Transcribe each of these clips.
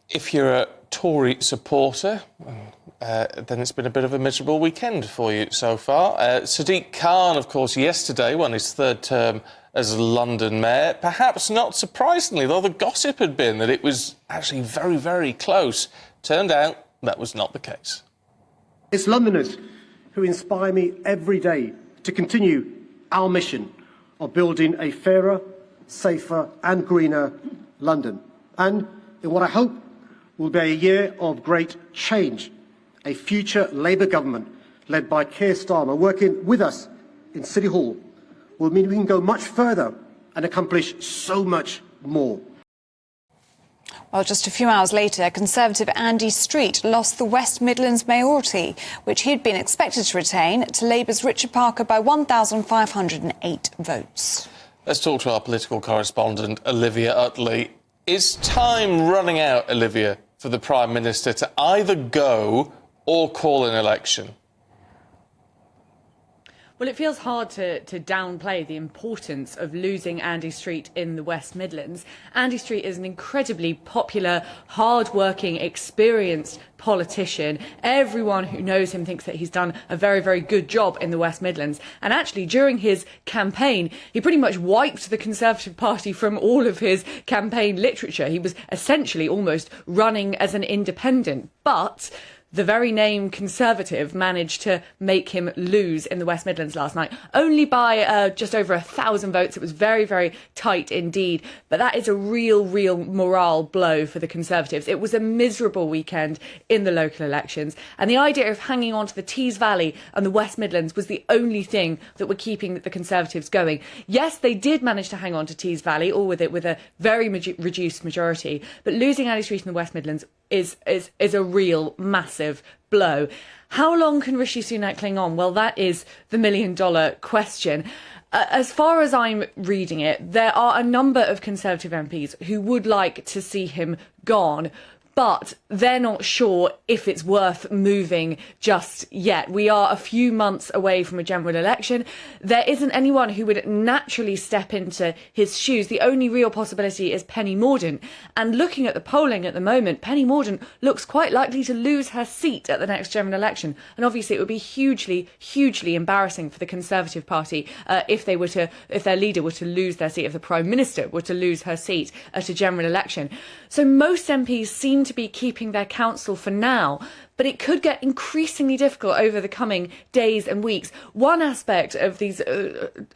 If you're a Tory supporter, then it's been a bit of a miserable weekend for you so far. Sadiq Khan, of course, yesterday won his third term as London mayor. Perhaps not surprisingly, though the gossip had been that it was actually very, very close. Turned out that was not the case. It's Londoners who inspire me every day to continue our mission of building a fairer, safer and greener London. And in what I hope will be a year of great change, a future Labour government led by Keir Starmer working with us in City Hall will mean we can go much further and accomplish so much more. Well, just a few hours later, Conservative Andy Street lost the West Midlands mayoralty, which he had been expected to retain, to Labour's Richard Parker by 1,508 votes. Let's talk to our political correspondent, Olivia Utley. Is time running out, Olivia, for the Prime Minister to either go or call an election? Well, it feels hard to downplay the importance of losing Andy Street in the West Midlands. Andy Street is an incredibly popular, hard-working, experienced politician. Everyone who knows him thinks that he's done a very, very good job in the West Midlands. And actually, during his campaign, he pretty much wiped the Conservative Party from all of his campaign literature. He was essentially almost running as an independent. But the very name Conservative managed to make him lose in the West Midlands last night, only by just over 1,000 votes. It was very, very tight indeed. But that is a real morale blow for the Conservatives. It was a miserable weekend in the local elections. And the idea of hanging on to the Tees Valley and the West Midlands was the only thing that were keeping the Conservatives going. Yes, they did manage to hang on to Tees Valley, all with it with a very reduced majority. But losing Andy Street in the West Midlands is a real massive blow. How long can Rishi Sunak cling on? Well, that is the million-dollar question. As far as I'm reading it, there are a number of Conservative MPs who would like to see him gone, but they're not sure if it's worth moving just yet. We are a few months away from a general election. There isn't anyone who would naturally step into his shoes. The only real possibility is Penny Mordaunt. And looking at the polling at the moment, Penny Mordaunt looks quite likely to lose her seat at the next general election. And obviously it would be hugely embarrassing for the Conservative Party if their leader were to lose their seat, if the Prime Minister were to lose her seat at a general election. So most MPs seem to be keeping their counsel for now, but it could get increasingly difficult over the coming days and weeks. One aspect of these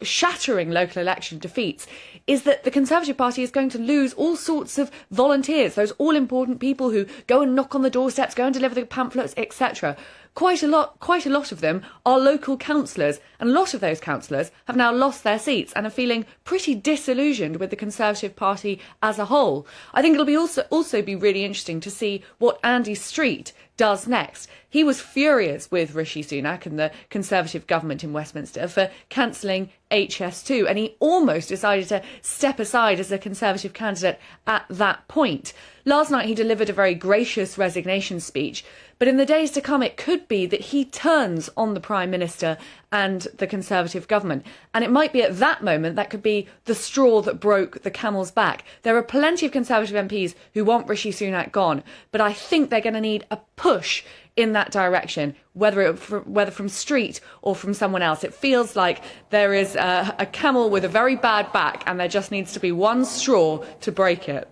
shattering local election defeats is that the Conservative Party is going to lose all sorts of volunteers, those all-important people who go and knock on the doorsteps, go and deliver the pamphlets, etc. Quite a lot of them are local councillors, and a lot of those councillors have now lost their seats and are feeling pretty disillusioned with the Conservative Party as a whole. I think it'll be also be really interesting to see what Andy Street does next. He was furious with Rishi Sunak and the Conservative government in Westminster for cancelling HS2, and he almost decided to step aside as a Conservative candidate at that point. Last night he delivered a very gracious resignation speech, but in the days to come it could be that he turns on the Prime Minister and the Conservative government. And it might be at that moment that could be the straw that broke the camel's back. There are plenty of Conservative MPs who want Rishi Sunak gone, but I think they're going to need a push in that direction, whether from Street or from someone else. It feels like there is a camel with a very bad back and there just needs to be one straw to break it.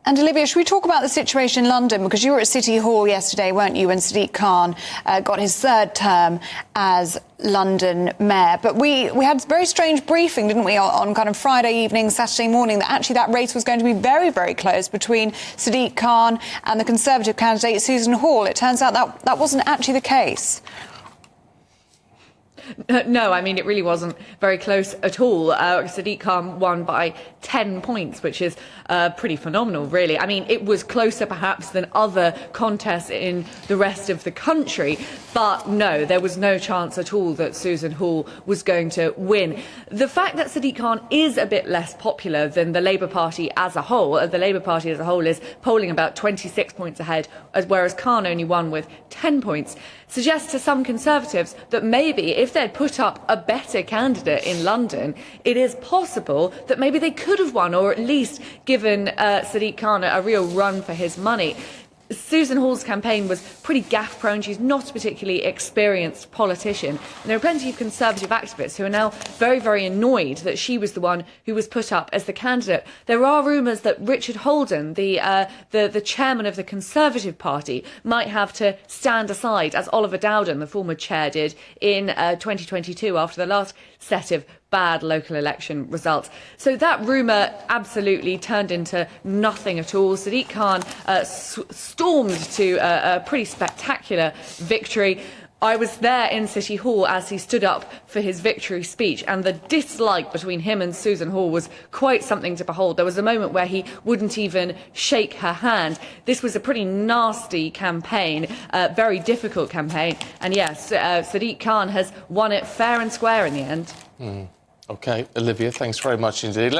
And Olivia, should we talk about the situation in London? Because you were at City Hall yesterday, weren't you, when Sadiq Khan got his third term as London mayor. But we had a very strange briefing, didn't we, on kind of Friday evening, Saturday morning, that actually that race was going to be very, very close between Sadiq Khan and the Conservative candidate, Susan Hall. It turns out that wasn't actually the case. No, I mean, it really wasn't very close at all. Sadiq Khan won by 10 points, which is pretty phenomenal, really. I mean, it was closer perhaps than other contests in the rest of the country, but no, there was no chance at all that Susan Hall was going to win. The fact that Sadiq Khan is a bit less popular than the Labour Party as a whole, the Labour Party as a whole is polling about 26 points ahead, whereas Khan only won with 10 points, suggests to some Conservatives that maybe if they'd put up a better candidate in London, it is possible that maybe they could have won, or at least given Sadiq Khan a real run for his money. Susan Hall's campaign was pretty gaffe-prone. She's not a particularly experienced politician. And there are plenty of Conservative activists who are now very, very annoyed that she was the one who was put up as the candidate. There are rumours that Richard Holden, the chairman of the Conservative Party, might have to stand aside, as Oliver Dowden, the former chair, did in 2022 after the last set of bad local election results. So that rumour absolutely turned into nothing at all. Sadiq Khan stormed to a pretty spectacular victory. I was there in City Hall as he stood up for his victory speech, and the dislike between him and Susan Hall was quite something to behold. There was a moment where he wouldn't even shake her hand. This was a pretty nasty campaign, very difficult campaign, and yes, Sadiq Khan has won it fair and square in the end. OK, Olivia, thanks very much indeed.